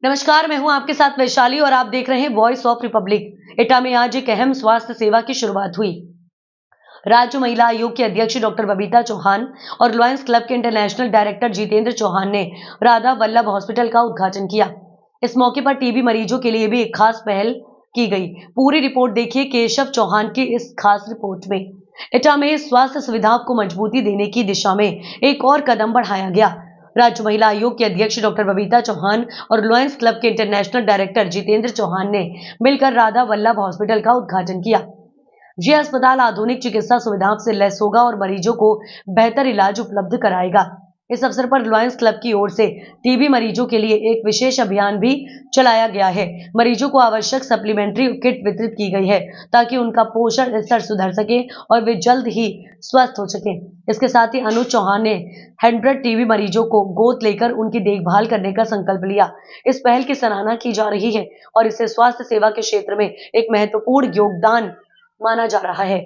नमस्कार, मैं हूं आपके साथ वैशाली और आप देख रहे हैं वॉइस ऑफ रिपब्लिक। एटा में आज एक अहम स्वास्थ्य सेवा की शुरुआत हुई। राज्य महिला आयोग की अध्यक्ष डॉक्टर बबीता चौहान और लॉयंस क्लब के इंटरनेशनल डायरेक्टर जितेंद्र चौहान ने राधा वल्लभ हॉस्पिटल का उद्घाटन किया। इस मौके पर टीबी मरीजों के लिए भी एक खास पहल की गई। पूरी रिपोर्ट देखिए केशव चौहान की इस खास रिपोर्ट में। एटा में स्वास्थ्य सुविधाओं को मजबूती देने की दिशा में एक और कदम बढ़ाया गया। राज्य महिला आयोग के अध्यक्ष डॉक्टर बबीता चौहान और लॉयंस क्लब के इंटरनेशनल डायरेक्टर जितेंद्र चौहान ने मिलकर राधा वल्लभ हॉस्पिटल का उद्घाटन किया। यह अस्पताल आधुनिक चिकित्सा सुविधाओं से लैस होगा और मरीजों को बेहतर इलाज उपलब्ध कराएगा। इस अवसर पर लॉयंस क्लब की ओर से टीबी मरीजों के लिए एक विशेष अभियान भी चलाया गया है। मरीजों को आवश्यक सप्लीमेंट्री किट वितरित की गई है ताकि उनका पोषण स्तर सुधर सके और वे जल्द ही स्वस्थ हो सके। इसके साथ ही अनुज चौहान ने 100 टीबी मरीजों को गोद लेकर उनकी देखभाल करने का संकल्प लिया। इस पहल की सराहना की जा रही है और इसे स्वास्थ्य सेवा के क्षेत्र में एक महत्वपूर्ण योगदान माना जा रहा है।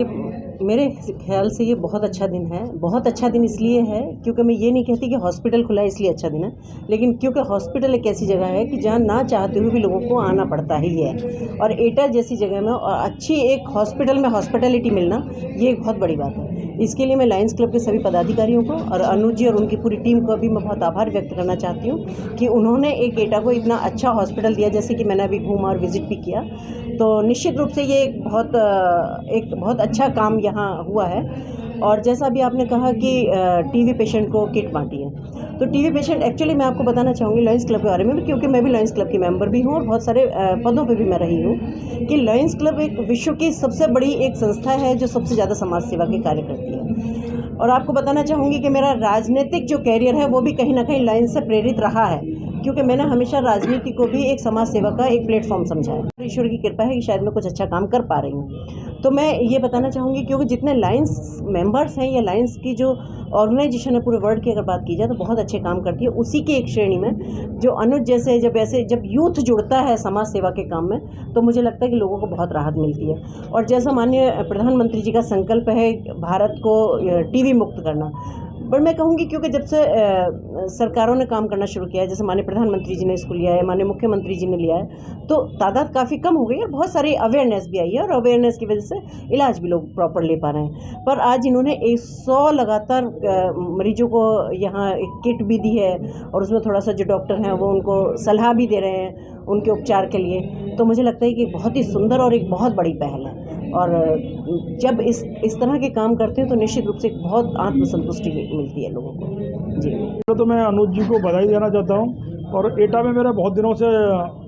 मेरे ख्याल से ये बहुत अच्छा दिन है। बहुत अच्छा दिन इसलिए है क्योंकि मैं ये नहीं कहती कि हॉस्पिटल खुला है इसलिए अच्छा दिन है, लेकिन क्योंकि हॉस्पिटल एक ऐसी जगह है कि जहाँ ना चाहते हुए भी लोगों को आना पड़ता ही है। और एटा जैसी जगह में और अच्छी एक हॉस्पिटल में हॉस्पिटलिटी मिलना ये एक बहुत बड़ी बात है। इसके लिए मैं लायंस क्लब के सभी पदाधिकारियों को और अनुज जी और उनकी पूरी टीम को भी मैं बहुत आभार व्यक्त करना चाहती हूँ कि उन्होंने एक एटा को इतना अच्छा हॉस्पिटल दिया। जैसे कि मैंने अभी घूमा और विजिट भी किया, तो निश्चित रूप से ये एक बहुत अच्छा काम यहाँ हुआ है। और जैसा भी आपने कहा कि टीबी पेशेंट को किट बांटी है, तो टीबी पेशेंट एक्चुअली मैं आपको बताना चाहूँगी लॉयंस क्लब के बारे में, क्योंकि मैं भी लॉयंस क्लब की मेंबर भी हूँ और बहुत सारे पदों पे भी मैं रही हूँ, कि लॉयंस क्लब एक विश्व की सबसे बड़ी एक संस्था है जो सबसे ज़्यादा समाज सेवा के कार्य करती है। और आपको बताना चाहूँगी कि मेरा राजनीतिक जो कैरियर है वो भी कहीं ना कहीं लॉयंस से प्रेरित रहा है, क्योंकि मैंने हमेशा राजनीति को भी एक समाज सेवा का एक प्लेटफॉर्म समझा है। ईश्वर की कृपा है कि शायद मैं कुछ अच्छा काम कर पा रही हूँ। तो मैं ये बताना चाहूँगी क्योंकि जितने लायंस मेंबर्स हैं या लायंस की जो ऑर्गेनाइजेशन है पूरे वर्ल्ड की अगर बात की जाए तो बहुत अच्छे काम करती है। उसी की एक श्रेणी में जो अनुज जैसे जब यूथ जुड़ता है समाज सेवा के काम में, तो मुझे लगता है कि लोगों को बहुत राहत मिलती है। और जैसा माननीय प्रधानमंत्री जी का संकल्प है भारत को टीबी मुक्त करना, पर मैं कहूँगी क्योंकि जब से सरकारों ने काम करना शुरू किया है, जैसे माननीय प्रधानमंत्री जी ने इसको लिया है, माननीय मुख्यमंत्री जी ने लिया है, तो तादाद काफ़ी कम हो गई है। बहुत सारी अवेयरनेस भी आई है और अवेयरनेस की वजह से इलाज भी लोग प्रॉपर ले पा रहे हैं। पर आज इन्होंने 100 लगातार मरीजों को यहाँ एक किट भी दी है और उसमें थोड़ा सा जो डॉक्टर हैं वो उनको सलाह भी दे रहे हैं उनके उपचार के लिए। तो मुझे लगता है कि बहुत ही सुंदर और एक बहुत बड़ी पहल है। और जब इस तरह के काम करते हैं तो निश्चित रूप से बहुत आत्मसंतुष्टि मिलती है लोगों को। जी तो मैं अनुज जी को बधाई देना चाहता हूँ। और एटा में मेरा बहुत दिनों से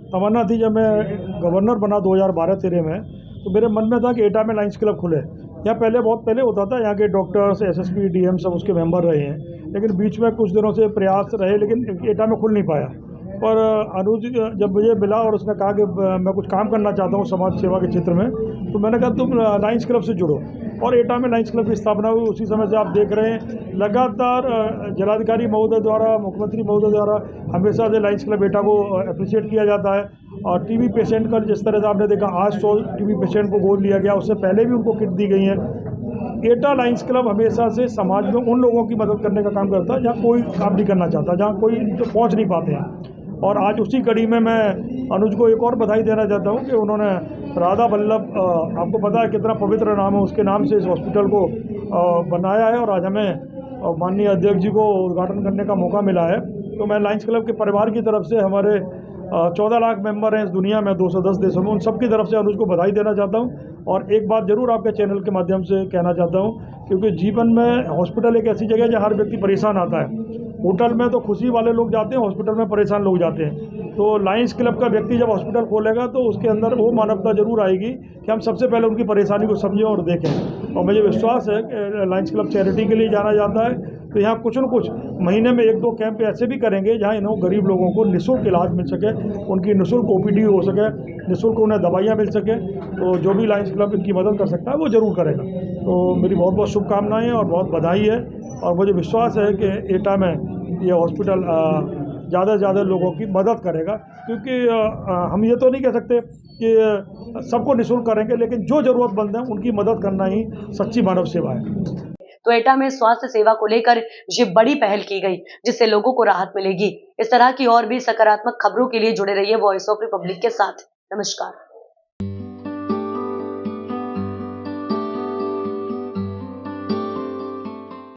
तमन्ना थी, जब मैं गवर्नर बना 2012-13 में, तो मेरे मन में था कि एटा में लायंस क्लब खुले। यहाँ बहुत पहले होता था, यहाँ के डॉक्टर्स, एसएसपी, डीएम सब उसके मेंबर रहे हैं, लेकिन बीच में कुछ दिनों से प्रयास रहे, लेकिन एटा में खुल नहीं पाया। और अनुज जब मुझे मिला और उसने कहा कि मैं कुछ काम करना चाहता हूँ समाज सेवा के क्षेत्र में, तो मैंने कहा तुम लायंस क्लब से जुड़ो। और एटा में लायंस क्लब की स्थापना हुई। उसी समय से आप देख रहे हैं लगातार जिलाधिकारी महोदय द्वारा, मुख्यमंत्री महोदय द्वारा हमेशा से लायंस क्लब एटा को अप्रिशिएट किया जाता है। और टीबी पेशेंट का जिस तरह से आपने देखा आज 100 टीबी पेशेंट को गोद लिया गया, उससे पहले भी उनको किट दी गई है। एटा लायंस क्लब हमेशा से समाज में उन लोगों की मदद करने का काम करता है जहाँ कोई काम नहीं करना चाहता, जहाँ कोई जो पहुँच नहीं पाते हैं। और आज उसी कड़ी में मैं अनुज को एक और बधाई देना चाहता हूँ कि उन्होंने राधा वल्लभ, आपको पता है कितना पवित्र नाम है, उसके नाम से इस हॉस्पिटल को बनाया है। और आज हमें माननीय अध्यक्ष जी को उद्घाटन करने का मौका मिला है। तो मैं लायंस क्लब के परिवार की तरफ से, हमारे 14 लाख मेंबर हैं इस दुनिया में 210 देशों में, उन सब की तरफ से अनुज को बधाई देना चाहता हूँ। और एक बात ज़रूर आपके चैनल के माध्यम से कहना चाहता हूँ, क्योंकि जीवन में हॉस्पिटल एक ऐसी जगह है जहाँ हर व्यक्ति परेशान आता है। होटल में तो खुशी वाले लोग जाते हैं, हॉस्पिटल में परेशान लोग जाते हैं। तो लायंस क्लब का व्यक्ति जब हॉस्पिटल खोलेगा तो उसके अंदर वो मानवता जरूर आएगी कि हम सबसे पहले उनकी परेशानी को समझें और देखें। और मुझे विश्वास है कि लायंस क्लब चैरिटी के लिए जाना जाता है, तो यहाँ कुछ न कुछ महीने में 1-2 कैंप ऐसे भी करेंगे जहाँ इन्हों गरीब लोगों को निःशुल्क इलाज मिल सके, उनकी निःशुल्क ओपीडी हो सके, निःशुल्क उन्हें दवाइयाँ मिल सके। तो जो भी लायंस क्लब इनकी मदद कर सकता है वो ज़रूर करेगा। तो मेरी बहुत बहुत शुभकामनाएँ और बहुत बधाई है। और मुझे विश्वास है कि एटा में ये हॉस्पिटल ज़्यादा से ज़्यादा लोगों की मदद करेगा, क्योंकि हम ये तो नहीं कह सकते कि सबको निःशुल्क करेंगे, लेकिन जो ज़रूरतमंद है उनकी मदद करना ही सच्ची मानव सेवा है। तो एटा में स्वास्थ्य सेवा को लेकर ये बड़ी पहल की गई, जिससे लोगों को राहत मिलेगी। इस तरह की और भी सकारात्मक खबरों के लिए जुड़े रहिए वॉइस ऑफ रिपब्लिक के साथ। नमस्कार।